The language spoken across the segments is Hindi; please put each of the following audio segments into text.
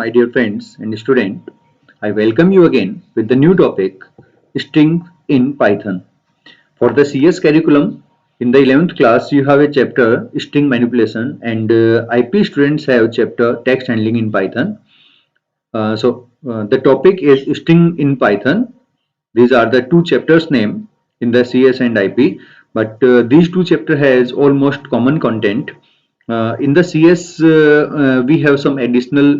my dear friends and student. I welcome you again with the new topic, string in Python. For the CS curriculum, in the 11th class, you have a chapter string manipulation, and IP students have chapter text handling in Python. The topic is string in Python. These are the two chapters name in the CS and IP, but these two chapter has almost common content. In the CS, we have some additional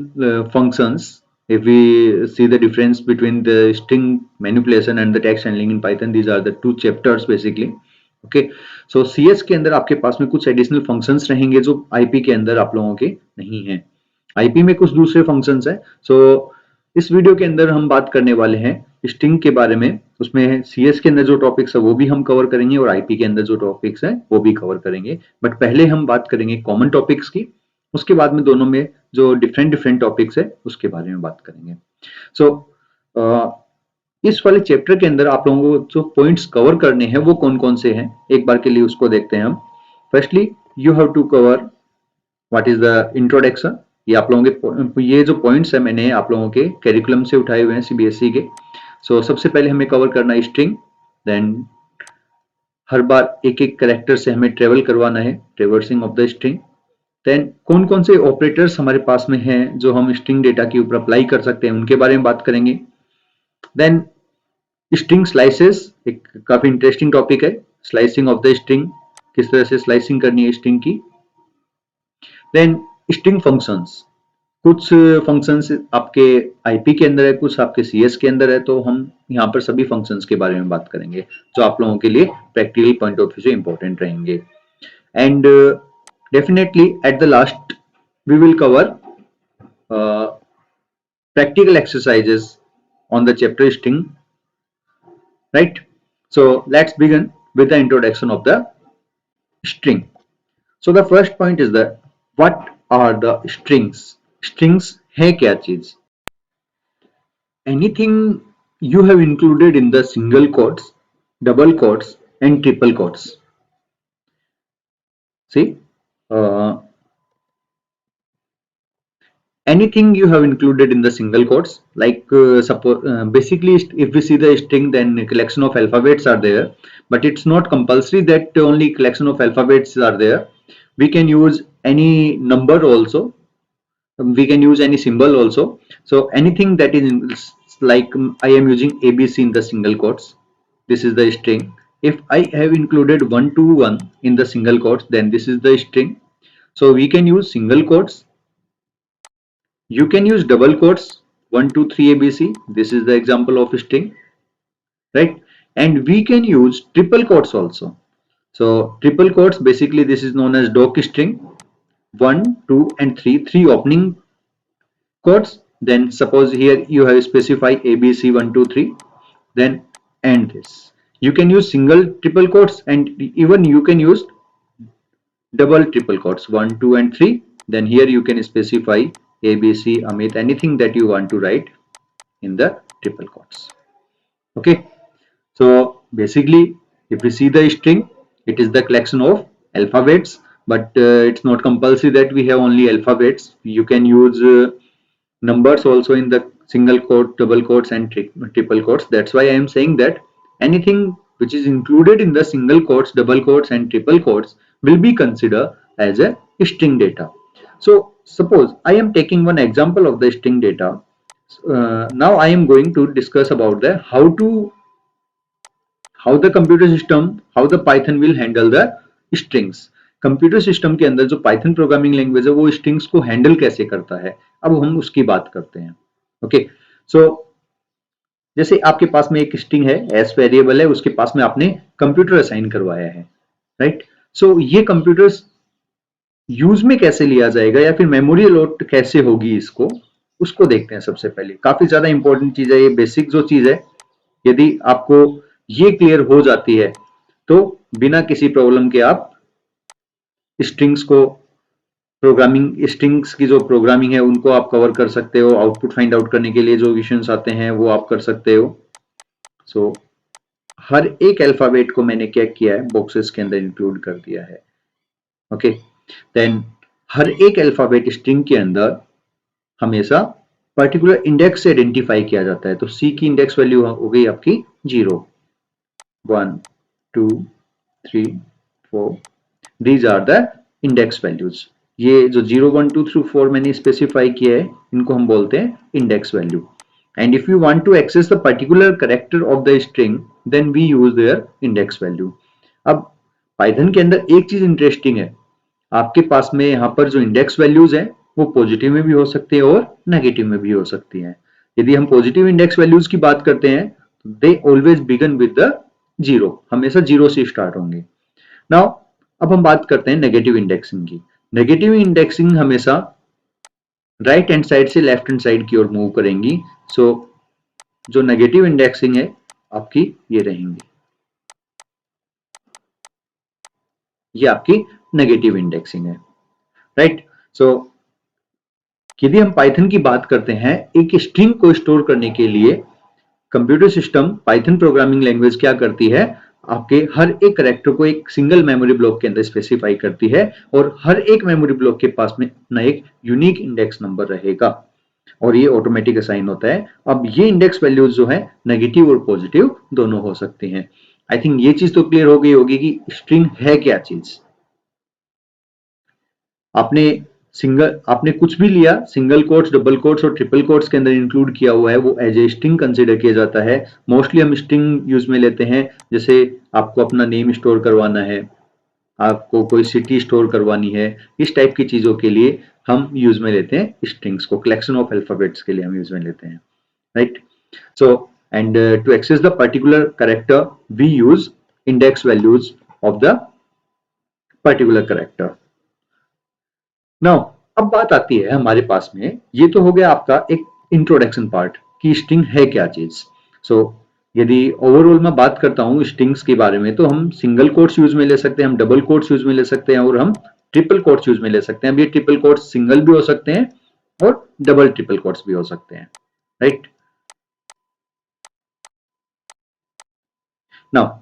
functions. If we see the difference between the string manipulation and the text handling in Python, these are the two chapters basically. Okay so CS के अंदर आपके पास में कुछ एडिशनल फंक्शंस रहेंगे जो IP के अंदर आप लोगों के नहीं है। IP में कुछ दूसरे फंक्शंस है। सो इस वीडियो के अंदर हम बात करने वाले हैं स्ट्रिंग के बारे में। उसमें CS के अंदर जो टॉपिक्स है वो भी हम कवर करेंगे और IP के अंदर जो टॉपिक्स है वो भी कवर करेंगे। बट पहले हम बात करेंगे कॉमन टॉपिक्स की, उसके बाद में दोनों में जो डिफरेंट डिफरेंट टॉपिक्स है उसके बारे में बात करेंगे। सो इस वाले चैप्टर के अंदर आप लोगों को जो पॉइंट्स कवर करने हैं वो कौन कौन से हैं, एक बार के लिए उसको देखते हैं हम। Firstly you have to cover what is the introduction. ये आप लोगों के ये जो पॉइंट्स है मैंने आप लोगों के करिकुलम से उठाए हुए हैं CBSE के। सबसे पहले हमें कवर करना है स्ट्रिंग, देन हर बार एक एक कैरेक्टर से हमें ट्रेवल करवाना है, traversing of the string. Then कौन कौन से ऑपरेटर्स हमारे पास में हैं जो हम स्ट्रिंग डेटा के ऊपर अप्लाई कर सकते हैं उनके बारे में बात करेंगे। देन स्ट्रिंग स्लाइसेस एक काफी इंटरेस्टिंग टॉपिक है, स्लाइसिंग ऑफ द स्ट्रिंग, किस तरह से स्लाइसिंग करनी है स्ट्रिंग की। देन स्ट्रिंग फंक्शंस, कुछ फंक्शंस आपके IP के अंदर है, कुछ आपके CS के अंदर है, तो हम यहाँ पर सभी फंक्शंस के बारे में बात करेंगे जो आप लोगों के लिए प्रैक्टिकल पॉइंट ऑफ व्यू से इंपॉर्टेंट रहेंगे। And definitely at the last we will cover practical exercises on the chapter string, right? So let's begin with the introduction of the string. So the first point is that what are the strings? Strings है क्या चीज? Anything you have included in the single quotes, double quotes and triple quotes. See, anything you have included in the single quotes, like suppose basically if we see the string, then a collection of alphabets are there, but it's not compulsory that only collection of alphabets are there. We can use any number also, we can use any symbol also. So anything that is like I am using ABC in the single quotes, this is the string. If I have included 1 to 1 in the single quotes, then this is the string. So we can use single quotes. You can use double quotes, 1 2 3 ABC, this is the example of string, right? And we can use triple quotes also. So triple quotes, basically this is known as doc string, 1 2 and 3, three opening quotes. Then suppose here you have specified ABC 1 2 3, then end this. You can use single triple quotes and even you can use double triple quotes, 1 2 and 3. Then here you can specify ABC Amit, anything that you want to write in the triple quotes. Okay, so basically if we see the string, it is the collection of alphabets, but it's not compulsory that we have only alphabets. You can use numbers also in the single quote, double quotes and triple quotes. That's why I am saying that anything which is included in the single quotes, double quotes and triple quotes will be considered as a string data. So suppose I am taking one example of the string data. Now I am going to discuss about the how the computer system, how the Python will handle the strings. Computer system के अंदर जो पाइथन प्रोग्रामिंग लैंग्वेज है वो स्ट्रिंग्स को हैंडल कैसे करता है, अब हम उसकी बात करते हैं। ओके, सो जैसे आपके पास में एक स्ट्रिंग है, एस वेरिएबल है, उसके पास में आपने कंप्यूटर असाइन करवाया है, राइट? सो ये कंप्यूटर यूज में कैसे लिया जाएगा या फिर मेमोरी अलॉट कैसे होगी इसको, उसको देखते हैं। सबसे पहले काफी ज्यादा इंपॉर्टेंट चीज है ये, बेसिक जो चीज है, यदि आपको ये क्लियर हो जाती है तो बिना किसी प्रॉब्लम के आप स्ट्रिंग्स को प्रोग्रामिंग, स्ट्रिंग्स की जो प्रोग्रामिंग है उनको आप कवर कर सकते हो। आउटपुट फाइंड आउट करने के लिए जो इक्वेशंस आते हैं वो आप कर सकते हो। सो हर एक अल्फाबेट को मैंने क्या किया है, बॉक्सेस के अंदर इंक्लूड कर दिया है। ओके, देन हर एक अल्फाबेट स्ट्रिंग के अंदर हमेशा पर्टिकुलर इंडेक्स से आइडेंटिफाई किया जाता है। तो सी की इंडेक्स वैल्यू हो गई आपकी 0, 1, 2, 3, 4, these are the index values. ये जो 0, 1, 2, 3, 4 मैंने स्पेसिफाई किया है, इनको हम बोलते हैं index value. And if you want to access the particular character of the string then we use their index value. अब पाइथन के अंदर एक चीज इंटरेस्टिंग है, आपके पास में यहाँ पर जो इंडेक्स वैल्यूज है वो पॉजिटिव में भी हो सकती है और नेगेटिव में भी हो सकती है। यदि हम पॉजिटिव इंडेक्स वैल्यूज की बात करते हैं तो they always begin with the 0, हमेशा 0 से स्टार्ट होंगे। नाउ अब हम बात करते हैं नेगेटिव इंडेक्सिंग की। नेगेटिव इंडेक्सिंग हमेशा राइट हैंड साइड से लेफ्ट हैंड साइड की ओर मूव करेंगी। सो जो नेगेटिव इंडेक्सिंग है आपकी ये रहेंगी, ये आपकी नेगेटिव इंडेक्सिंग है, राइट। सो यदि हम पाइथन की बात करते हैं, एक स्ट्रिंग को स्टोर करने के लिए computer system Python programming language क्या करती है, आपके हर एक कैरेक्टर को एक सिंगल मेमोरी ब्लॉक के अंदर स्पेसिफाई करती है और हर एक मेमोरी ब्लॉक के पास में अपना एक यूनिक इंडेक्स नंबर रहेगा और ये ऑटोमेटिक असाइन होता है। अब ये इंडेक्स वैल्यूज जो है नेगेटिव और पॉजिटिव दोनों हो सकती हैं। आई थिंक ये चीज तो क्लियर हो गई होगी कि स्ट्रिंग है क्या चीज। आपने आपने कुछ भी लिया, सिंगल कोट्स, डबल कोट्स और ट्रिपल कोट्स के अंदर इंक्लूड किया हुआ है, वो एज ए स्ट्रिंग कंसीडर किया जाता है। मोस्टली हम स्ट्रिंग यूज में लेते हैं, जैसे आपको अपना नेम स्टोर करवाना है, आपको कोई सिटी स्टोर करवानी है, इस टाइप की चीजों के लिए हम यूज में लेते हैं स्ट्रिंग्स को। कलेक्शन ऑफ अल्फाबेट्स के लिए हम यूज में लेते हैं, right. So and to access the particular character we use index values of the particular character. Now अब बात आती है हमारे पास में, ये तो हो गया आपका एक इंट्रोडक्शन पार्ट कि स्ट्रिंग है क्या चीज। सो यदि ओवरऑल मैं बात करता हूँ स्ट्रिंग्स के बारे में, तो हम सिंगल कोट्स यूज में ले सकते हैं, हम डबल कोट्स यूज में ले सकते हैं और हम ट्रिपल कोट्स यूज में ले सकते हैं। अब ये ट्रिपल कोट्स सिंगल भी हो सकते हैं और डबल ट्रिपल कोट्स भी हो सकते हैं, राइट। नाउ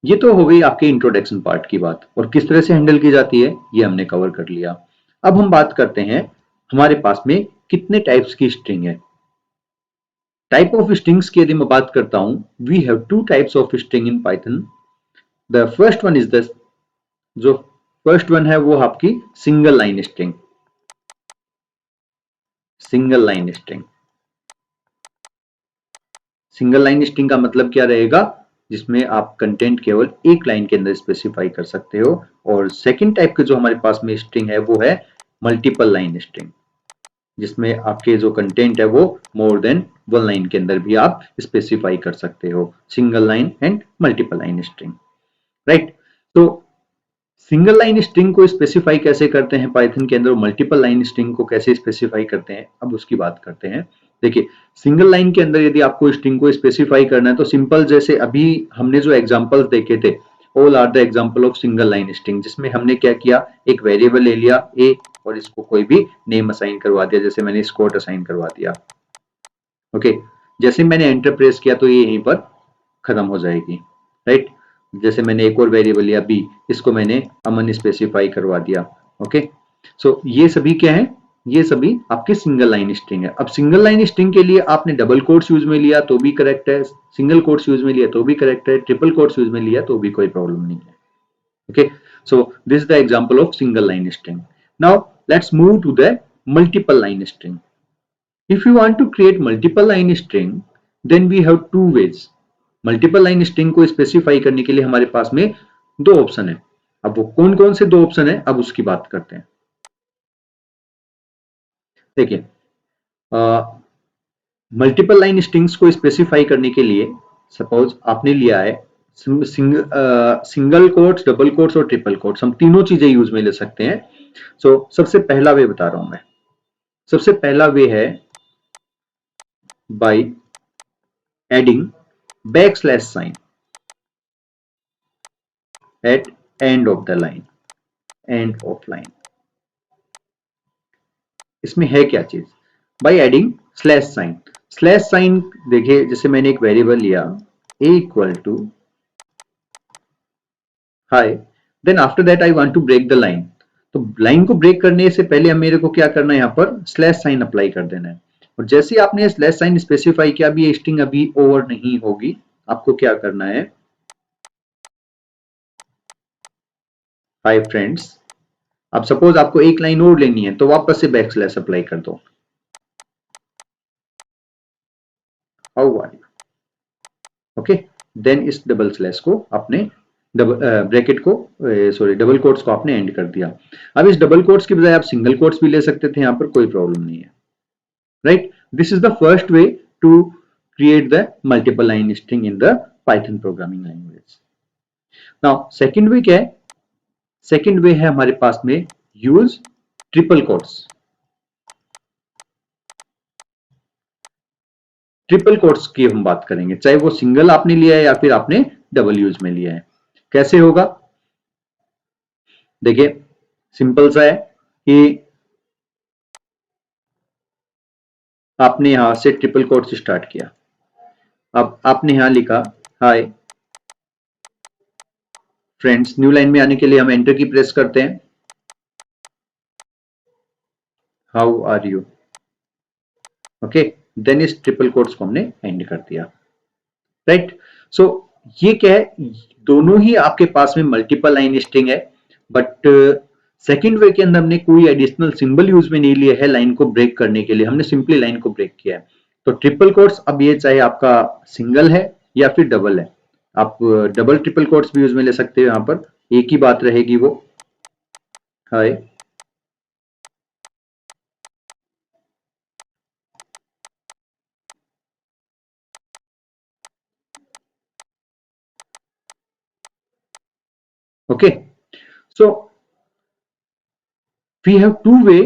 ये तो हो गई आपके इंट्रोडक्शन पार्ट की बात, और किस तरह से हैंडल की जाती है ये हमने कवर कर लिया। अब हम बात करते हैं हमारे पास में कितने टाइप्स की स्ट्रिंग है। टाइप ऑफ स्ट्रिंग्स की यदि मैं बात करता हूं, we have two types of string in Python. The first one is the, जो फर्स्ट वन है वो आपकी single line string. Single line string, single line string का मतलब क्या रहेगा, जिसमें आप कंटेंट केवल एक लाइन के अंदर स्पेसिफाई कर सकते हो। और सेकंड टाइप के जो हमारे पास में स्ट्रिंग है वो है मल्टीपल लाइन स्ट्रिंग, जिसमें आपके जो कंटेंट है वो मोर देन वन लाइन के अंदर भी आप स्पेसिफाई कर सकते हो। Single line and multiple line string, right. तो सिंगल लाइन स्ट्रिंग को स्पेसिफाई कैसे करते हैं पाइथन के अंदर, मल्टीपल लाइन स्ट्रिंग को कैसे स्पेसिफाई करते हैं, अब उसकी बात करते हैं। देखिए, सिंगल लाइन के अंदर यदि आपको स्ट्रिंग को स्पेसिफाई करना है तो सिंपल, जैसे अभी हमने जो एग्जांपल्स देखे थे, all are the example of single line string, जिसमें हमने क्या किया, एक वेरिएबल ले लिया ए और इसको कोई भी नेम असाइन करवा दिया, जैसे मैंने स्कोर असाइन करवा दिया। ओके, जैसे मैंने एंटर प्रेस किया तो ये यहीं पर खत्म हो जाएगी, राइट। जैसे मैंने एक और वेरिएबल लिया बी, इसको मैंने अमन स्पेसिफाई करवा दिया। ओके, सो ये सभी क्या है, ये सभी आपके सिंगल लाइन स्ट्रिंग है। अब सिंगल लाइन स्ट्रिंग के लिए आपने डबल कोट्स यूज में लिया तो भी करेक्ट है, सिंगल कोट्स यूज में लिया तो भी करेक्ट है, ट्रिपल कोट्स यूज में लिया तो भी कोई प्रॉब्लम नहीं है। Okay, so this is the example of single line string. Now let's move to the multiple line string. If you want to create multiple line string, then we have two ways. Multiple line string को स्पेसिफाई करने के लिए हमारे पास में दो ऑप्शन है। अब वो कौन कौन से दो ऑप्शन है, अब उसकी बात करते हैं। देखिए, मल्टीपल लाइन स्ट्रिंग्स को स्पेसिफाई करने के लिए सपोज आपने लिया है सिंगल कोट्स, डबल कोट्स और ट्रिपल कोट्स, हम तीनों चीजें यूज में ले सकते हैं। सबसे पहला वे बता रहा हूं मैं। सबसे पहला वे है by adding backslash sign at end of the line, end of line। इसमें है क्या चीज, by adding slash sign. Slash sign देखिए, जैसे मैंने एक वेरिएबल लिया a equal to hi, then after that I want to break the line. तो लाइन को ब्रेक करने से पहले हम मेरे को क्या करना है, यहां पर स्लैश साइन अप्लाई कर देना है। और जैसे ही आपने स्लैश साइन स्पेसिफाई किया, अभी ये स्ट्रिंग अभी ओवर नहीं होगी, आपको क्या करना है, हाय फ्रेंड्स, अब सपोज आपको एक लाइन और लेनी है तो वापस से बैक स्लैश अप्लाई कर दो, how are you, okay, then इस डबल स्लैश को आपने ब्रैकेट को सॉरी डबल कोट्स को आपने एंड कर दिया। अब इस डबल कोट्स की बजाय आप सिंगल कोट्स भी ले सकते थे, यहां पर कोई प्रॉब्लम नहीं है, right. This is the first way to create the multiple line string in the Python programming language. Now second way क्या है, सेकेंड वे है हमारे पास में use triple quotes. Triple quotes की हम बात करेंगे, चाहे वो सिंगल आपने लिया है या फिर आपने डबल यूज में लिया है। कैसे होगा, देखिए सिंपल सा है कि आपने यहां से ट्रिपल कोट्स स्टार्ट किया, अब आपने यहां लिखा हाय फ्रेंड्स, न्यू लाइन में आने के लिए हम एंटर की प्रेस करते हैं, how are you, okay, then इस ट्रिपल कोट्स को हमने एंड कर दिया, राइट। सो ये क्या है, दोनों ही आपके पास में मल्टीपल लाइन स्ट्रिंग है, बट सेकेंड वे के अंदर हमने कोई एडिशनल सिंबल यूज में नहीं लिया है लाइन को ब्रेक करने के लिए, हमने सिंपली लाइन को ब्रेक किया है। तो ट्रिपल कोट्स अब ये चाहे आपका सिंगल है या फिर डबल है, आप डबल ट्रिपल कोट्स भी यूज में ले सकते हो, यहां पर एक ही बात रहेगी वो hi okay. So we have two way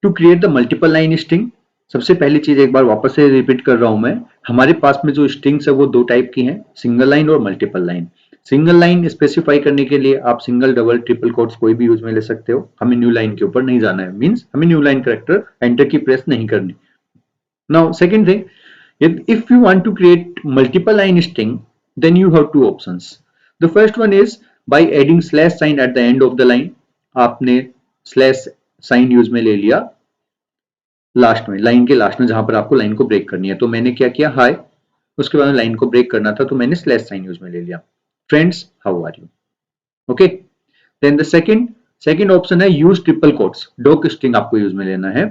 to create the multiple line string. सबसे पहली चीज एक बार वापस से रिपीट कर रहा हूं मैं, हमारे पास में जो स्ट्रिंग्स है वो दो टाइप की हैं, सिंगल लाइन और multiple line. Single line specify करने के लिए आप सिंगल डबल ट्रिपल कोट्स कोई भी यूज में ले सकते हो, हमें न्यू लाइन के ऊपर नहीं जाना है, मींस हमें न्यू लाइन कैरेक्टर एंटर की प्रेस नहीं करनी। Now second thing, if you want to create multiple line string, then you have two options. The first one is by adding slash sign at the end of the line. आपने slash sign यूज में ले लिया लास्ट में, लाइन के लास्ट में जहां पर आपको लाइन को ब्रेक करनी है, तो मैंने क्या किया हाय, उसके बाद लाइन को ब्रेक करना था तो मैंने स्लैश साइन यूज में ले लिया, friends how are you, okay. Then the second option है use triple quotes, doc string आपको यूज में लेना है।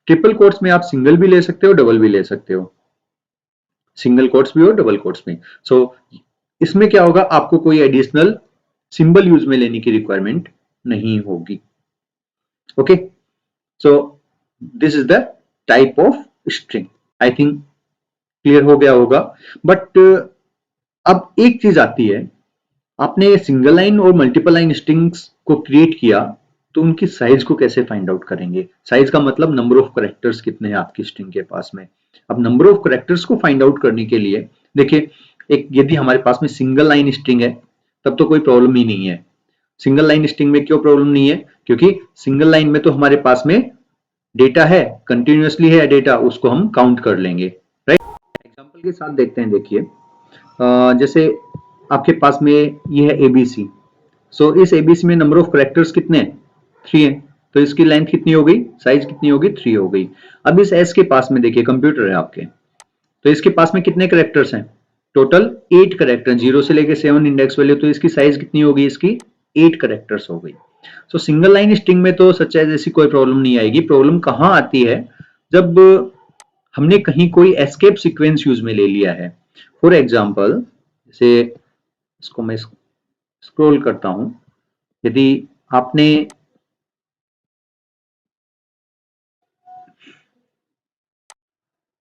ट्रिपल कोट्स में आप सिंगल भी ले सकते हो, डबल भी ले सकते हो, सिंगल कोट्स भी और डबल कोट्स में। सो इसमें क्या होगा, आपको कोई एडिशनल सिंबल यूज में लेने की रिक्वायरमेंट नहीं होगी, okay. So this is the type of string, I think clear हो गया होगा। बट अब एक चीज आती है, आपने सिंगल लाइन और मल्टीपल लाइन स्ट्रिंग्स को क्रिएट किया तो उनकी साइज को कैसे फाइंड आउट करेंगे। साइज का मतलब नंबर ऑफ कैरेक्टर्स कितने हैं आपकी स्ट्रिंग के पास में। अब नंबर ऑफ कैरेक्टर्स को फाइंड आउट करने के लिए देखिए, एक यदि हमारे पास में सिंगल लाइन स्ट्रिंग है तब तो कोई प्रॉब्लम ही नहीं है। सिंगल लाइन स्ट्रिंग में क्यों प्रॉब्लम नहीं है, क्योंकि सिंगल लाइन में तो हमारे पास में डेटा है, कंटिन्यूअसली है डेटा, उसको हम काउंट कर लेंगे, राइट। एग्जांपल के साथ देखते हैं, देखिए जैसे आपके पास में ये है एबीसी, सो इस एबीसी में नंबर ऑफ कैरेक्टर्स कितने हैं, 3 हैं, तो इसकी लेंथ कितनी हो गई, साइज कितनी होगी, 3 हो गई। अब इस एस के पास में देखिए कंप्यूटर है आपके, तो इसके पास में कितने कैरेक्टर्स हैं, टोटल 8 कैरेक्टर, 0 से लेके 7 इंडेक्स वैल्यू, तो इसकी साइज कितनी होगी, इसकी 8 कैरेक्टर्स हो गई। सो सिंगल लाइन स्ट्रिंग में तो सच है जैसी कोई प्रॉब्लम नहीं आएगी। प्रॉब्लम कहां आती है, जब हमने कहीं कोई एस्केप सीक्वेंस यूज में ले लिया है। फॉर एग्जाम्पल जैसे इसको मैं स्क्रॉल करता हूं, यदि आपने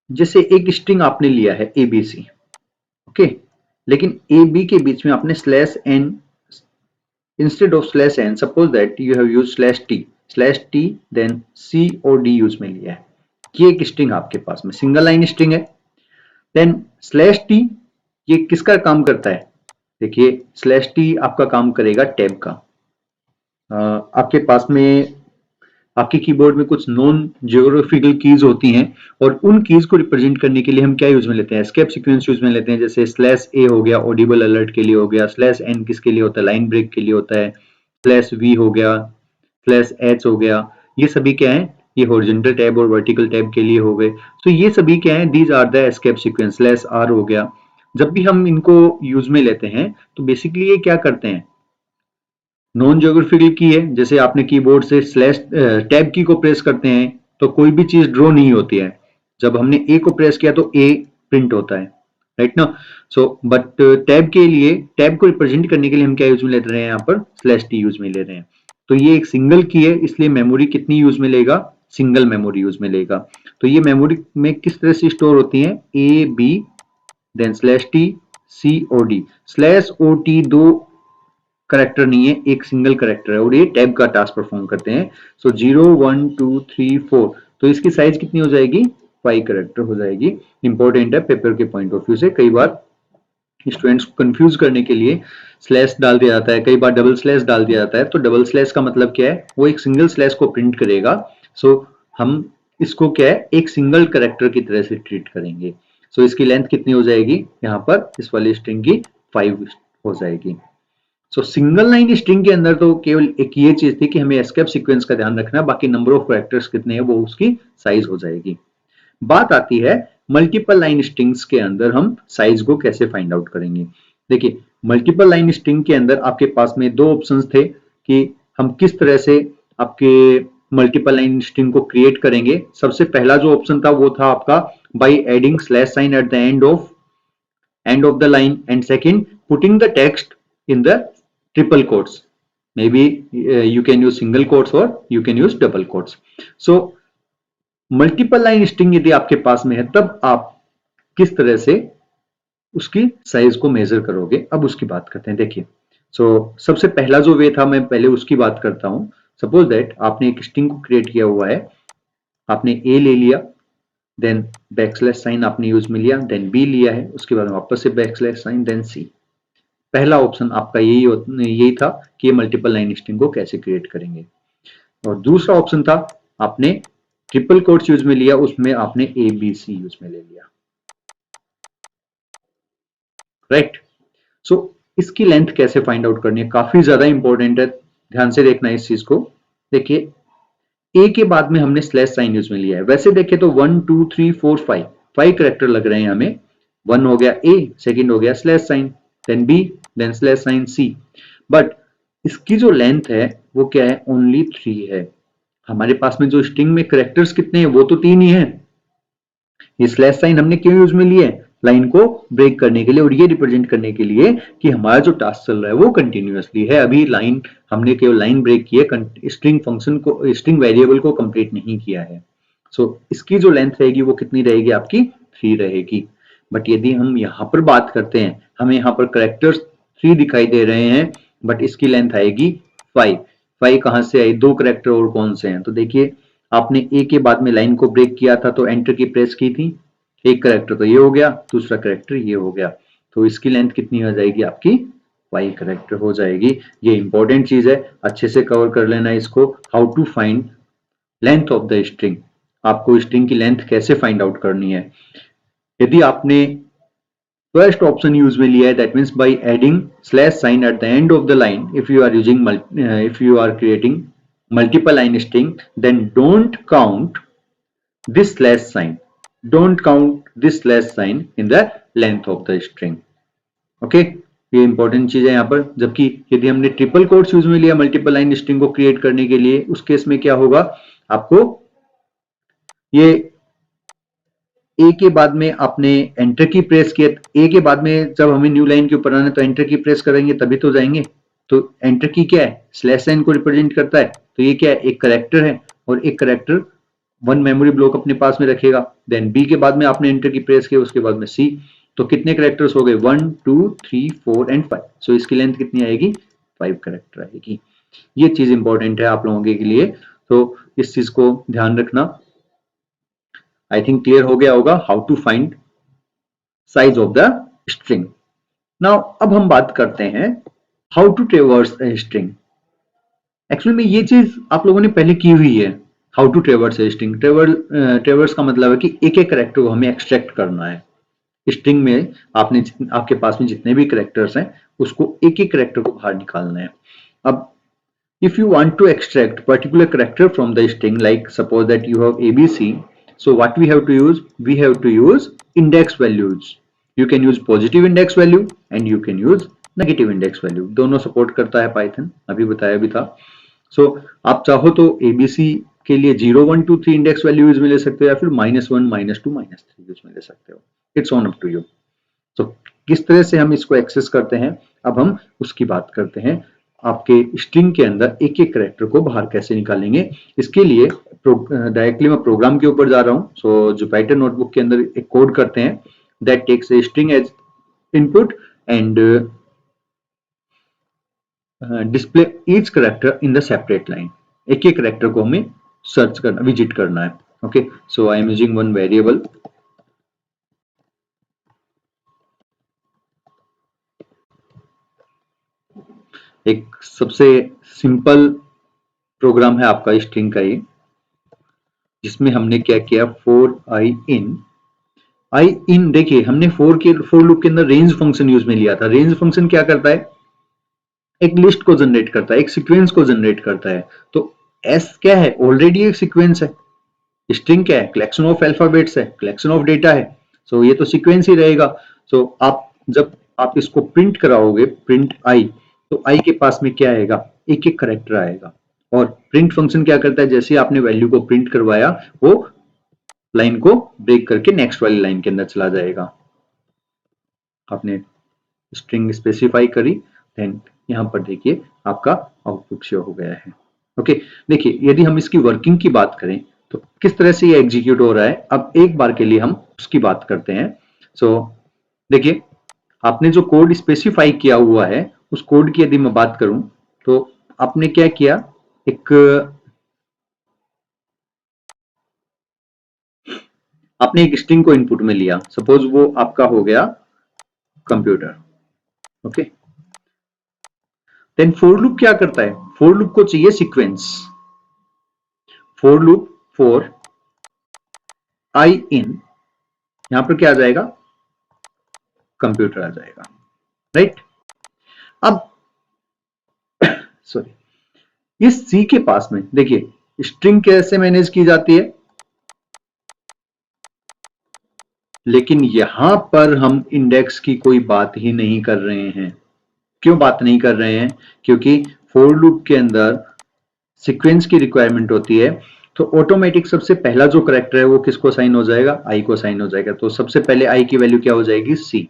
जैसे एक स्ट्रिंग आपने लिया है एबीसी, ओके, लेकिन ए बी के बीच में आपने slash n, instead of slash n suppose that you have use slash t then c और डी यूज में लिया है, ये एक स्ट्रिंग आपके पास में सिंगल लाइन स्ट्रिंग है। देन स्लैश टी ये किसका काम करता है, देखिए स्लैश टी आपका काम करेगा टैब का। आपके पास में आपके कीबोर्ड में कुछ नॉन जियोग्राफिकल कीज होती हैं और उन कीज को रिप्रेजेंट करने के लिए हम क्या यूज में लेते हैं, एस्केप सीक्वेंस यूज में लेते हैं। जैसे स्लैश ए हो गया ऑडिबल अलर्ट के लिए हो गया, स्लैश एन किसके लिए होता है, लाइन ब्रेक के लिए होता है, स्लैश वी हो गया, स्लैश एच हो गया, ये सभी क्या है ये हॉरिजॉन्टल टैब और वर्टिकल टैब के लिए हो गए। तो ये सभी क्या है, these are the escape sequence, slash r हो गया। जब भी हम इनको यूज में लेते हैं तो बेसिकली ये क्या करते हैं, नॉन ज्योग्राफिकल की है, जैसे आपने कीबोर्ड से स्लैश टैब की को प्रेस करते हैं तो कोई भी चीज ड्रॉ नहीं होती है, जब हमने ए को प्रेस किया तो ए प्रिंट होता है, राइट ना। सो बट टैब के लिए, टैब को रिप्रेजेंट करने के लिए हम क्या यूज में ले रहे हैं, यहाँ पर स्लैश टी यूज में ले रहे हैं। तो ये एक सिंगल की है, इसलिए मेमोरी कितनी यूज में लेगा, सिंगल मेमोरी यूज में लेगा। तो ये मेमोरी में किस तरह से स्टोर होती है, a b then slash t c o d. Slash o t दो करेक्टर नहीं है, एक सिंगल करेक्टर है और ये टैब का टास्क परफॉर्म करते हैं। सो 0 1 2 3 4, तो इसकी साइज कितनी हो जाएगी, 5 करेक्टर हो जाएगी। इंपॉर्टेंट है पेपर के पॉइंट ऑफ व्यू से। कई बार स्टूडेंट्स को कंफ्यूज करने के लिए स्लैश डाल दिया जाता है, कई बार डबल स्लैश डाल दिया जाता है। तो डबल स्लैश का मतलब क्या है, वो एक सिंगल स्लैश को प्रिंट करेगा। सो हम इसको क्या है, एक सिंगल करेक्टर की तरह से ट्रीट करेंगे। सो इसकी लेंथ कितनी हो जाएगी, यहाँ पर इस वाली स्ट्रिंग की 5 हो जाएगी। सो सिंगल लाइन स्ट्रिंग के अंदर तो केवल एक ये चीज थी कि हमें एस्केप सीक्वेंस का ध्यान रखना, बाकी नंबर ऑफ कैरेक्टर्स कितने हैं वो उसकी साइज हो जाएगी। बात आती है मल्टीपल लाइन स्ट्रिंग्स के अंदर हम साइज को कैसे फाइंड आउट करेंगे। देखिए मल्टीपल लाइन स्ट्रिंग के अंदर आपके पास में दो ऑप्शंस थे कि हम किस तरह से आपके मल्टीपल लाइन स्ट्रिंग को क्रिएट करेंगे। सबसे पहला जो ऑप्शन था वो था आपका by adding slash sign at the end of the line, and second putting the text in the triple quotes. Maybe you can use single quotes or you can use double quotes. So multiple line string यदि आपके पास में है तब आप किस तरह से उसकी साइज को मेजर करोगे, अब उसकी बात करते हैं। देखिए सबसे पहला जो वे था मैं पहले उसकी बात करता हूं। सपोज दैट आपने एक स्ट्रिंग को क्रिएट किया हुआ है, आपने ए ले लिया, देन बैकस्लैश साइन आपने यूज में लिया, देन बी लिया है, उसके बाद वापस से बैकस्लैश साइन, देन सी। पहला ऑप्शन आपका यही था कि ये मल्टीपल लाइन स्ट्रिंग को कैसे क्रिएट करेंगे। और दूसरा ऑप्शन था आपने ट्रिपल कोट्स यूज में लिया, उसमें आपने ए बी सी यूज में ले लिया, राइट। सो इसकी लेंथ कैसे फाइंड आउट करनी है, काफी ज्यादा इंपॉर्टेंट है, ध्यान से देखना इस चीज को। देखिए ए के बाद में हमने स्लैश साइन यूज में लिया है, वैसे देखें तो 1 2 3 4 5 करेक्टर लग रहे हैं हमें। 1 हो गया ए, सेकंड हो गया slash sign, then b, then slash sign c. But इसकी जो लेंथ है वो क्या है, ओनली 3 है। हमारे पास में जो स्ट्रिंग में करेक्टर्स कितने हैं, वो तो 3 ही है। ये स्लैश साइन हमने क्यों यूज में लिया है, लाइन को ब्रेक करने के लिए, और ये रिप्रेजेंट करने के लिए कि हमारा जो टास्क चल रहा है वो कंटिन्यूअसली है। अभी लाइन हमने केवल लाइन ब्रेक की है, स्ट्रिंग फंक्शन को, स्ट्रिंग वेरिएबल को कंप्लीट नहीं किया है। सो इसकी जो लेंथ रहेगी वो कितनी रहेगी, आपकी 3 रहेगी। बट यदि हम यहाँ पर बात करते हैं, हमें यहाँ पर करेक्टर्स 3 दिखाई दे रहे हैं, बट इसकी लेंथ आएगी 5। 5 कहाँ से आई, दो करेक्टर और कौन से हैं, तो देखिए आपने ए के बाद में लाइन को ब्रेक किया था तो एंटर की प्रेस की थी, एक करेक्टर तो ये हो गया, दूसरा करेक्टर ये हो गया, तो इसकी लेंथ कितनी हो जाएगी आपकी, 5 करेक्टर हो जाएगी। ये इंपॉर्टेंट चीज है, अच्छे से कवर कर लेना इसको। How to find length of the string, आपको स्ट्रिंग की लेंथ कैसे फाइंड आउट करनी है। यदि आपने फर्स्ट ऑप्शन यूज में लिया है, that means by adding slash sign at the end of the line, if you are using if you are creating multiple line string, then don't count this slash sign, don't count this slash sign in the length of the string. Okay ये इंपॉर्टेंट चीज है यहाँ पर। जबकि यदि हमने ट्रिपल कोट्स यूज में लिया मल्टीपल लाइन स्ट्रिंग को क्रिएट करने के लिए, उस केस में क्या होगा, आपको ये ए के बाद में आपने एंटर की प्रेस किया, ए के बाद में जब हमें न्यू लाइन के ऊपर आना है तो एंटर की प्रेस करेंगे तभी तो जाएंगे। तो एंटर की क्या है, स्लैश साइन को रिप्रेजेंट करता है, तो ये क्या है, एक करेक्टर है, और एक करेक्टर वन मेमोरी ब्लॉक अपने पास में रखेगा। देन बी के बाद में आपने एंटर की प्रेस किया, उसके बाद में सी, तो कितने करेक्टर्स हो गए, 1 2 3 4 एंड 5। सो इसकी लेंथ कितनी आएगी, 5 करेक्टर आएगी। ये चीज इंपॉर्टेंट है आप लोगों के लिए, तो इस चीज को ध्यान रखना। आई थिंक क्लियर हो गया होगा how to find size of the string. Now अब हम बात करते हैं how to traverse a string. Actually में ये चीज आप लोगों ने पहले की हुई है, how to traverse a string. Traverse का मतलब है कि एक एक करेक्टर को हमें एक्सट्रैक्ट करना है। स्ट्रिंग में आपके पास में जितने भी करेक्टर्स हैं उसको एक एक करेक्टर को बाहर निकालना है। अब if you want to extract particular character from the string, like suppose that you have ABC, so what we have to use, we have to use index values. You can use positive index value and you can use negative index value, दोनों सपोर्ट करता है पाइथन, अभी बताया भी था. सो आप चाहो तो ABC के लिए 0 1 2 3 इंडेक्स वैल्यू यूज में ले सकते हो या फिर -1 -2 -3 यूज में ले सकते हो. It's on up to you. तो किस तरह से हम इसको एक्सेस करते हैं, अब हम उसकी बात करते हैं. आपके स्ट्रिंग के अंदर एक एक कैरेक्टर को बाहर कैसे निकालेंगे, इसके लिए डायरेक्टली मैं प्रोग्राम के ऊपर जा रहा हूं. सो जुपिटर नोटबुक के अंदर एक कोड करते हैं that takes a string as input and display each character in the separate line. एक एक कैरेक्टर को हमें सर्च करना, विजिट करना है. Okay, so I am using one variable. एक सबसे सिंपल प्रोग्राम है आपका स्ट्रिंग का ये, जिसमें हमने क्या किया, फॉर आई इन देखिए हमने फोर लूप के अंदर रेंज फंक्शन यूज में लिया था. रेंज फंक्शन क्या करता है, एक लिस्ट को जनरेट करता है, एक सीक्वेंस को जनरेट करता है. तो एस क्या है, ऑलरेडी एक सीक्वेंस है. स्ट्रिंग क्या है, कलेक्शन ऑफ अल्फाबेट्स है, कलेक्शन ऑफ डेटा है. सो ये तो सीक्वेंस ही रहेगा. सो आप जब आप इसको प्रिंट कराओगे, प्रिंट आई, तो आई के पास में क्या आएगा, एक एक करेक्टर आएगा. और प्रिंट फंक्शन क्या करता है, जैसे आपने वैल्यू को प्रिंट करवाया, वो लाइन को ब्रेक करके नेक्स्ट वाली लाइन के अंदर चला जाएगा. आपने स्ट्रिंग स्पेसिफाई करी, देन यहां पर देखिए आपका आउटपुट शो हो गया है. ओके, देखिए यदि हम इसकी वर्किंग की बात करें तो किस तरह से ये एग्जीक्यूट हो रहा है, अब एक बार के लिए हम उसकी बात करते हैं. सो देखिए आपने जो कोड स्पेसिफाई किया हुआ है, उस कोड की यदि मैं बात करूं तो आपने क्या किया, आपने एक स्ट्रिंग को इनपुट में लिया. सपोज वो आपका हो गया computer. Okay, then for loop क्या करता है, फॉर लूप को चाहिए sequence. For loop for I in, यहां पर क्या आ जाएगा, कंप्यूटर आ जाएगा. राइट, अब सॉरी, इस सी के पास में देखिए स्ट्रिंग कैसे मैनेज की जाती है, लेकिन यहां पर हम इंडेक्स की कोई बात ही नहीं कर रहे हैं. क्यों बात नहीं कर रहे हैं, क्योंकि फॉर लूप के अंदर सीक्वेंस की रिक्वायरमेंट होती है. तो ऑटोमेटिक सबसे पहला जो करेक्टर है वो किसको साइन हो जाएगा, आई को साइन हो जाएगा. तो सबसे पहले आई की वैल्यू क्या हो जाएगी, सी.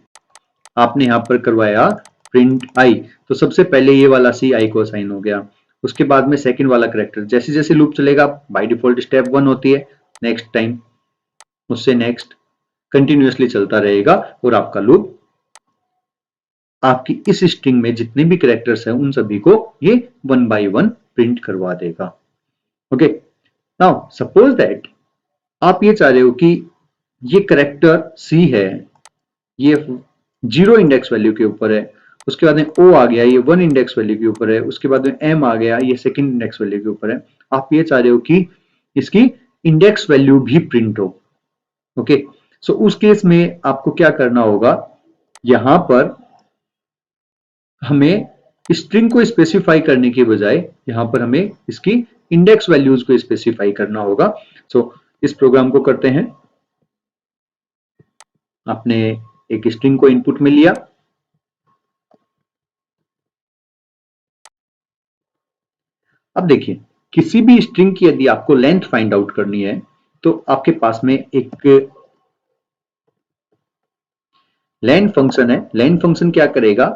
आपने यहां पर करवाया प्रिंट आई, तो सबसे पहले ये वाला सी आई को साइन हो गया. उसके बाद में सेकंड वाला करेक्टर, जैसे जैसे लूप चलेगा बाय डिफॉल्ट स्टेप 1 होती है, नेक्स्ट टाइम उससे नेक्स्ट कंटिन्यूअसली चलता रहेगा और आपका लूप आपकी इस स्ट्रिंग में जितने भी कैरेक्टर्स हैं उन सभी को ये 1 बाय 1 प्रिंट करवा देगा. ओके, नाउ सपोज दैट आप ये चाह रहे हो कि ये कैरेक्टर सी है, ये 0 इंडेक्स वैल्यू के ऊपर है, उसके बाद में ओ आ गया, ये 1 इंडेक्स वैल्यू के ऊपर है, उसके बाद में एम आ गया, ये सेकंड इंडेक्स वैल्यू के ऊपर है. आप ये चाह रहे हो कि इसकी इंडेक्स वैल्यू भी प्रिंट हो. ओके, सो उस केस में आपको क्या करना होगा, यहां पर हमें स्ट्रिंग को स्पेसिफाई करने के बजाय यहां पर हमें इसकी इंडेक्स वैल्यूज को स्पेसिफाई करना होगा. सो इस प्रोग्राम को करते हैं. आपने एक स्ट्रिंग को इनपुट में लिया, अब देखिए किसी भी स्ट्रिंग की यदि आपको लेंथ फाइंड आउट करनी है तो आपके पास में एक लेंथ फंक्शन है. लेंथ फंक्शन क्या करेगा,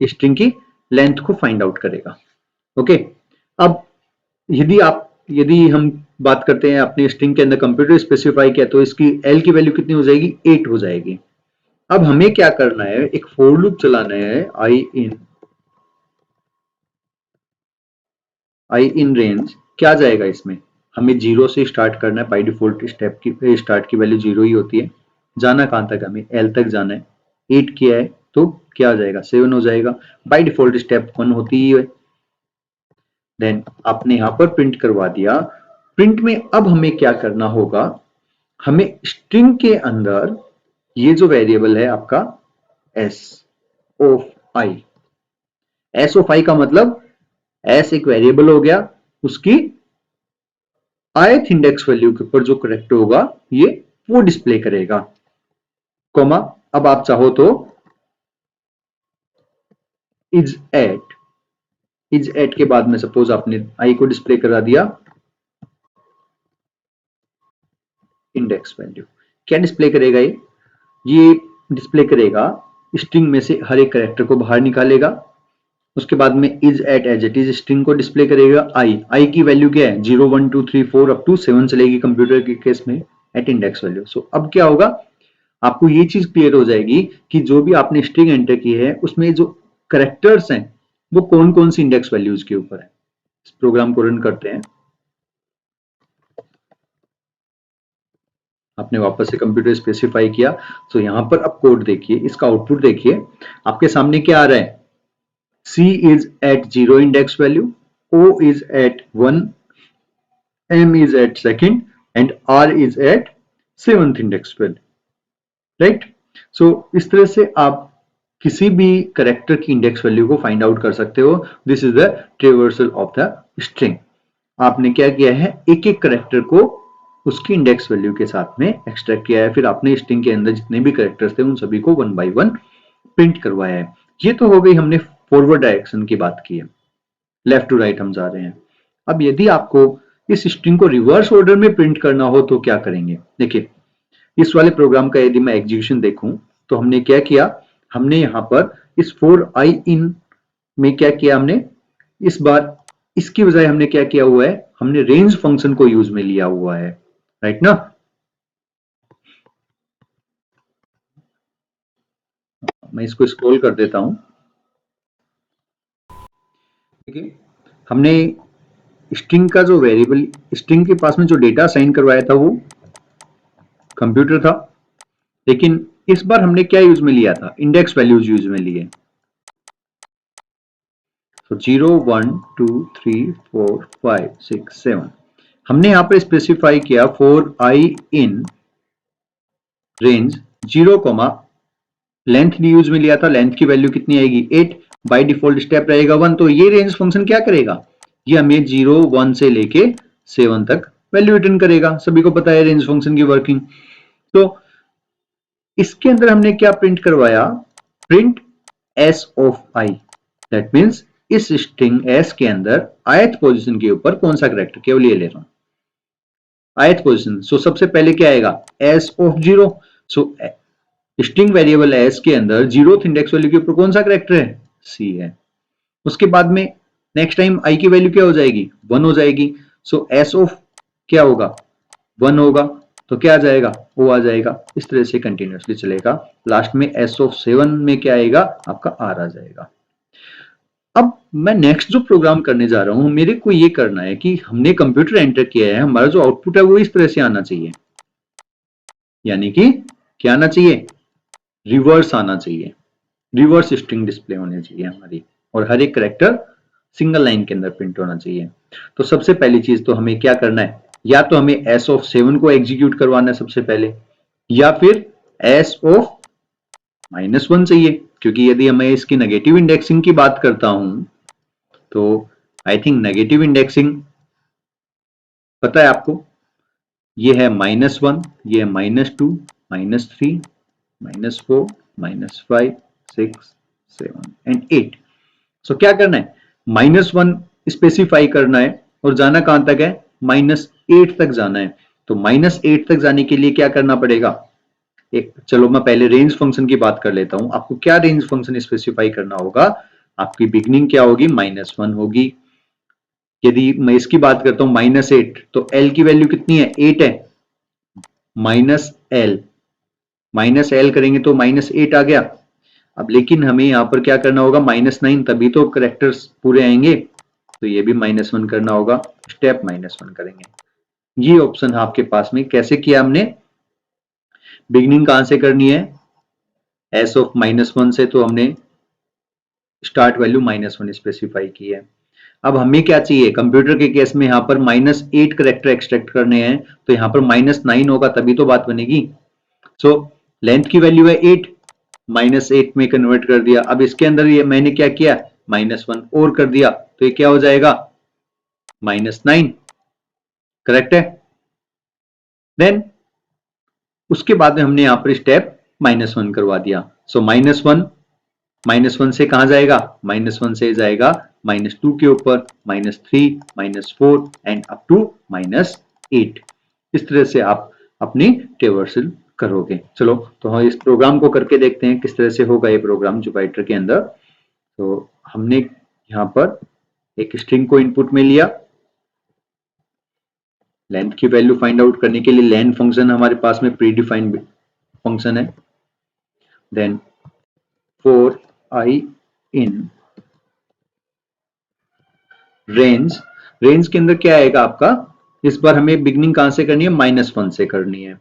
स्ट्रिंग की लेंथ को फाइंड आउट करेगा. ओके, अब यदि हम बात करते हैं अपने स्ट्रिंग के अंदर कंप्यूटर स्पेसिफाई किया, तो इसकी एल की वैल्यू कितनी हो जाएगी, 8 हो जाएगी. अब हमें क्या करना है, एक फॉर लूप चलाना है, आई इन रेंज. क्या जाएगा इसमें, हमें 0 से स्टार्ट करना है. बाय डिफॉल्ट स्टेप की स्टार्ट की वैल्यू 0 ही होती है. जाना कहां तक, हमें एल तक जाना है. 8 किया है तो क्या आ जाएगा, 7 हो जाएगा. बाय डिफॉल्ट स्टेप 1 होती ही है. देन आपने यहां पर प्रिंट करवा दिया. प्रिंट में अब हमें क्या करना होगा, हमें स्ट्रिंग के अंदर ये जो वेरिएबल है आपका s of i, s of i का मतलब एस एक वेरिएबल हो गया, उसकी ith इंडेक्स वैल्यू के ऊपर जो करेक्टर होगा ये वो डिस्प्ले करेगा, कॉमा। अब आप चाहो तो इज एट के बाद में सपोज आपने आई को डिस्प्ले करा दिया इंडेक्स वैल्यू, क्या डिस्प्ले करेगा ये डिस्प्ले करेगा स्ट्रिंग में से हर एक करेक्टर को बाहर निकालेगा। उसके बाद में is at as it is string को डिस्प्ले करेगा आई की वैल्यू क्या है 0 1 2 3 4 अप टू 7 चलेगी कंप्यूटर के केस में एट इंडेक्स वैल्यू। सो अब क्या होगा, आपको ये चीज क्लियर हो जाएगी कि जो भी आपने स्ट्रिंग एंटर की है उसमें जो करेक्टर्स हैं वो कौन कौन सी इंडेक्स वैल्यूज के ऊपर है। इस प्रोग्राम को रन करते हैं, आपने वापस से कंप्यूटर स्पेसिफाई किया। तो यहां पर अब कोड देखिए, इसका आउटपुट देखिए, आपके सामने क्या आ रहा है, C is at 0 index value, O is at 1, M is at second, and R is at 7th index value, right? So इस तरह से आप किसी भी करेक्टर की इंडेक्स वैल्यू को फाइंड आउट कर सकते हो। This is the traversal of the string. आपने क्या किया है, एक एक करेक्टर को उसकी इंडेक्स वैल्यू के साथ में एक्सट्रैक्ट किया है, फिर आपने स्ट्रिंग के अंदर जितने भी करेक्टर्स थे उन सभी को वन बाय वन प्रिंट करवाया है। ये तो हो गई, हमने फॉरवर्ड डायरेक्शन की बात की है, लेफ्ट टू राइट हम जा रहे हैं। अब यदि आपको इस स्ट्रिंग को रिवर्स ऑर्डर में प्रिंट करना हो तो क्या करेंगे, देखिए इस वाले प्रोग्राम का यदि मैं एग्जीक्यूशन देखूं तो हमने क्या किया, हमने यहां पर इस फॉर आई इन में क्या किया, हमने इस बार इसकी बजाय हमने क्या किया हुआ है, हमने रेंज फंक्शन को यूज में लिया हुआ है, राइट ना। मैं इसको स्क्रॉल कर देता हूं, ठीक है। हमने स्ट्रिंग का जो वेरिएबल, स्ट्रिंग के पास में जो डेटा असाइन करवाया था वो कंप्यूटर था, लेकिन इस बार हमने क्या यूज में लिया था, इंडेक्स वैल्यूज यूज में लिए। तो 0 1 2 3 4 5 6 7 हमने यहां पर स्पेसिफाई किया for I in range 0 comma length भी यूज में लिया था, लेंथ की वैल्यू कितनी आएगी 8, बाय डिफॉल्ट स्टेप रहेगा 1। तो ये रेंज फंक्शन क्या करेगा, ये हमें 0 1 से लेके 7 तक वैल्यू रिटर्न करेगा। सभी को पता है रेंज फंक्शन की वर्किंग। तो इसके अंदर हमने क्या प्रिंट करवाया, print S of I, that means इस स्ट्रिंग एस के अंदर ith पोजीशन के ऊपर कौन सा करेक्टर, केवल ये ले रहा हूं ith पोजीशन। सो सबसे पहले क्या आएगा, S of 0। So string variable S के अंदर 0th इंडेक्स वैल्यू के ऊपर कौन सा करेक्टर है, सी है। उसके बाद में नेक्स्ट टाइम आई की वैल्यू क्या हो जाएगी, 1 हो जाएगी। सो एस ऑफ क्या होगा, 1 होगा, तो क्या आ जाएगा, ओ आ जाएगा। इस तरह से कंटिन्यूसली चलेगा। लास्ट में एस ऑफ 7 में क्या आएगा, आपका आर आ जाएगा। अब मैं नेक्स्ट जो प्रोग्राम करने जा रहा हूं, मेरे को ये करना है कि हमने कंप्यूटर एंटर किया है, हमारा जो आउटपुट है वो इस तरह से आना चाहिए, यानी कि क्या आना चाहिए, रिवर्स आना चाहिए, रिवर्स स्ट्रिंग डिस्प्ले होनी चाहिए हमारी, और हर एक करेक्टर सिंगल लाइन के अंदर प्रिंट होना चाहिए। तो सबसे पहली चीज तो हमें क्या करना है, या तो हमें एस ऑफ 7 को एग्जीक्यूट करवाना है सबसे पहले, या फिर एस ऑफ -1 चाहिए, क्योंकि यदि मैं इसकी नेगेटिव इंडेक्सिंग की बात करता हूं तो आई थिंक नेगेटिव इंडेक्सिंग पता है आपको, ये है -1, ये है -2, -3, -4, -5 6 7 एंड 8। सो क्या करना है, -1 स्पेसिफाई करना है और जाना कहां तक है, -8 तक जाना है। तो -8 तक जाने के लिए क्या करना पड़ेगा, एक चलो मैं पहले रेंज फंक्शन की बात कर लेता हूं। आपको क्या रेंज फंक्शन स्पेसिफाई करना होगा, आपकी बिगनिंग क्या होगी, -1 होगी। यदि मैं इसकी बात करता हूं -8, तो एल की वैल्यू कितनी है, 8 है, -l -l करेंगे तो -8 आ गया। अब लेकिन हमें यहां पर क्या करना होगा, -9, तभी तो करेक्टर्स पूरे आएंगे। तो ये भी -1 करना होगा, स्टेप -1 करेंगे। ये ऑप्शन है आपके पास में। कैसे किया हमने, बिगनिंग कहां से करनी है, एस ऑफ -1 से, तो हमने स्टार्ट वैल्यू -1 स्पेसिफाई की है। अब हमें क्या चाहिए, कंप्यूटर के केस में यहां पर -8 करेक्टर एक्सट्रैक्ट करने हैं, तो यहां पर -9 होगा तभी तो बात बनेगी। सो लेंथ की वैल्यू है 8, -8 में कन्वर्ट कर दिया। अब इसके अंदर ये मैंने क्या किया, -1 और कर दिया, तो ये क्या हो जाएगा, -9, करेक्ट है। देन उसके बाद में हमने यहां पर स्टेप -1 करवा दिया। सो -1 से कहां जाएगा, -1 से जाएगा -2 के ऊपर, -3, -4 एंड अप टू -8। इस तरह से आप अपनी ट्रेवर्सल करोगे। चलो तो हम इस प्रोग्राम को करके देखते हैं किस तरह से होगा ये प्रोग्राम जुपिटर के अंदर। तो हमने यहाँ पर एक स्ट्रिंग को इनपुट में लिया, लेंथ की वैल्यू फाइंड आउट करने के लिए लेन फंक्शन हमारे पास में प्री डिफाइंड फंक्शन है। Then for I in range के अंदर क्या आएगा आपका, इस बार हमें बिगनिंग कहां से करनी है, -1 से करनी है।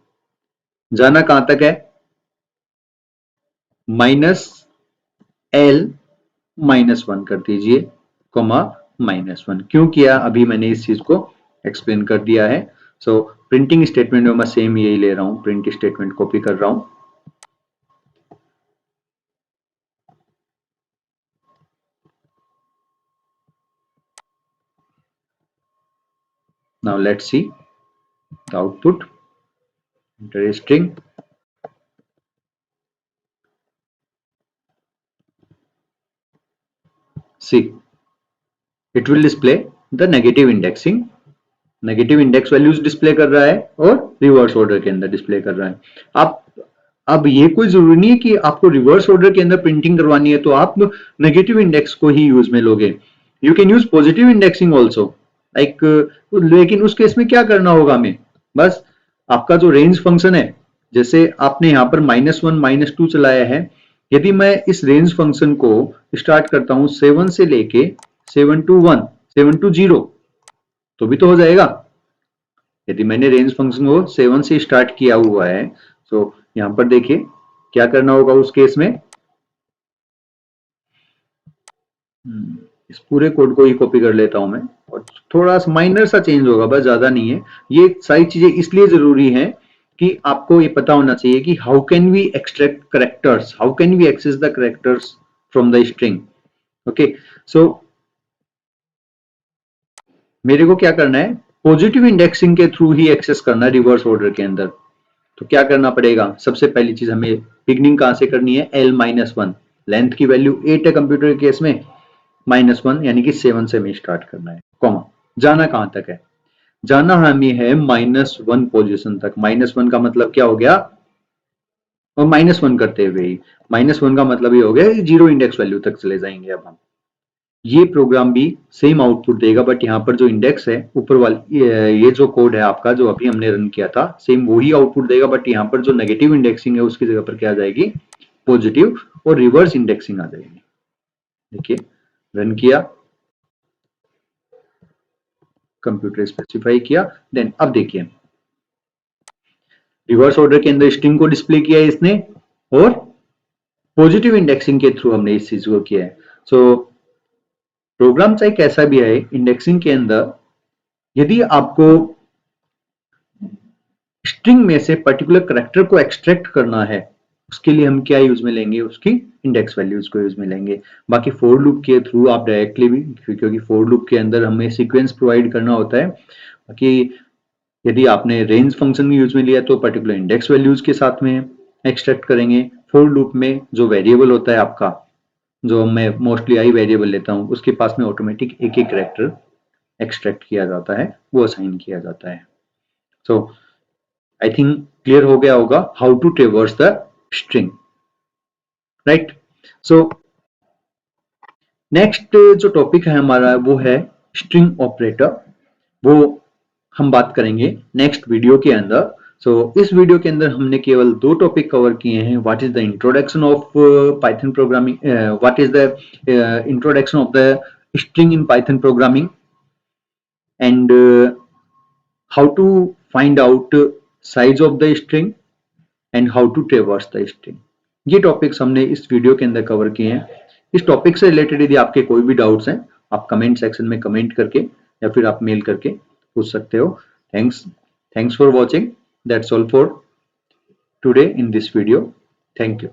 जाना कहां तक है, -l-1 कर दीजिए, कॉमा -1। क्यों किया, अभी मैंने इस चीज को एक्सप्लेन कर दिया है। सो प्रिंटिंग स्टेटमेंट में मैं सेम यही ले रहा हूं, प्रिंट स्टेटमेंट कॉपी कर रहा हूं। Now let's see the output. Enter a string. See, it will display the negative indexing. Negative index values display कर रहा है और रिवर्स ऑर्डर के अंदर डिस्प्ले कर रहा है। आप अब ये कोई जरूरी नहीं है कि आपको रिवर्स ऑर्डर के अंदर प्रिंटिंग करवानी है तो आप नेगेटिव इंडेक्स को ही यूज में लोगे। You can use positive indexing also, like, लेकिन उस केस में क्या करना होगा हमें, बस आपका जो रेंज फंक्शन है, जैसे आपने यहाँ पर -1 -2 चलाया है, यदि मैं इस रेंज फंक्शन को स्टार्ट करता हूं 7 से लेके 7 to 1, 7 to 0, तो भी तो हो जाएगा। यदि मैंने रेंज फंक्शन को 7 से स्टार्ट किया हुआ है, तो यहां पर देखिए क्या करना होगा उस केस में, इस पूरे कोड को ही कॉपी कर लेता हूं मैं, और थोड़ा सा माइनर सा चेंज होगा, बस ज्यादा नहीं है। ये सारी चीजें इसलिए जरूरी है कि आपको ये पता होना चाहिए कि how can we extract characters, how can we access the characters from the string. Okay, so मेरे को क्या करना है, पॉजिटिव इंडेक्सिंग के थ्रू ही एक्सेस करना है रिवर्स ऑर्डर के अंदर। तो क्या करना पड़ेगा, सबसे पहली चीज हमें बिगनिंग कहां से करनी है, l-1, लेंथ की वैल्यू 8 है कंप्यूटर के केस में, -1 यानी कि 7 से हमें स्टार्ट करना है, कॉमा जाना कहां तक है, जाना हमें है -1 पोजीशन तक। -1 का मतलब क्या हो गया, और -1 करते हुए ही -1 का मतलब ये हो गया जीरो इंडेक्स वैल्यू तक चले जाएंगे। अब हम ये प्रोग्राम भी सेम आउटपुट देगा, बट यहाँ पर जो इंडेक्स है ऊपर वाली, ये जो कोड है आपका जो अभी हमने रन किया था, सेम वही आउटपुट देगा, बट यहाँ पर जो नेगेटिव इंडेक्सिंग है उसकी जगह पर क्या आ जाएगी, पॉजिटिव, और रिवर्स इंडेक्सिंग आ जाएगी। देखिए रन किया, कंप्यूटर स्पेसिफाई किया, देन अब देखिए रिवर्स ऑर्डर के अंदर स्ट्रिंग को डिस्प्ले किया है इसने, और पॉजिटिव इंडेक्सिंग के थ्रू हमने इस चीज को किया है। सो प्रोग्राम चाहे कैसा भी है, इंडेक्सिंग के अंदर यदि आपको स्ट्रिंग में से पर्टिकुलर करैक्टर को एक्सट्रैक्ट करना है, उसके लिए हम क्या यूज में लेंगे, उसकी इंडेक्स वैल्यूज को यूज में लेंगे। बाकी फोर लूप के थ्रू आप डायरेक्टली भी, क्योंकि फोर लूप के अंदर हमें सीक्वेंस प्रोवाइड करना होता है। बाकी यदि आपने रेंज फंक्शन यूज में लिया तो पर्टिकुलर इंडेक्स वैल्यूज के साथ में एक्सट्रैक्ट करेंगे। फोर लूप में जो वेरिएबल होता है आपका, जो मैं मोस्टली आई वेरिएबल लेता हूँ, उसके पास में ऑटोमेटिक एक एक करैक्टर एक्सट्रैक्ट किया जाता है, वो असाइन किया जाता है। सो आई थिंक क्लियर हो गया होगा how to traverse the string, right. So next जो टॉपिक है हमारा वो है स्ट्रिंग ऑपरेटर, वो हम बात करेंगे नेक्स्ट वीडियो के अंदर। सो इस वीडियो के अंदर हमने केवल दो टॉपिक कवर किए हैं, what is the introduction of Python programming, what is the introduction of the string in Python programming, and how to find out size of the string and how to traverse the string। ये टॉपिक्स हमने इस वीडियो के अंदर कवर किए हैं। इस टॉपिक से रिलेटेड यदि आपके कोई भी डाउट्स हैं, आप कमेंट सेक्शन में कमेंट करके या फिर आप मेल करके पूछ सकते हो। Thanks for watching, that's all for today in this video, thank you.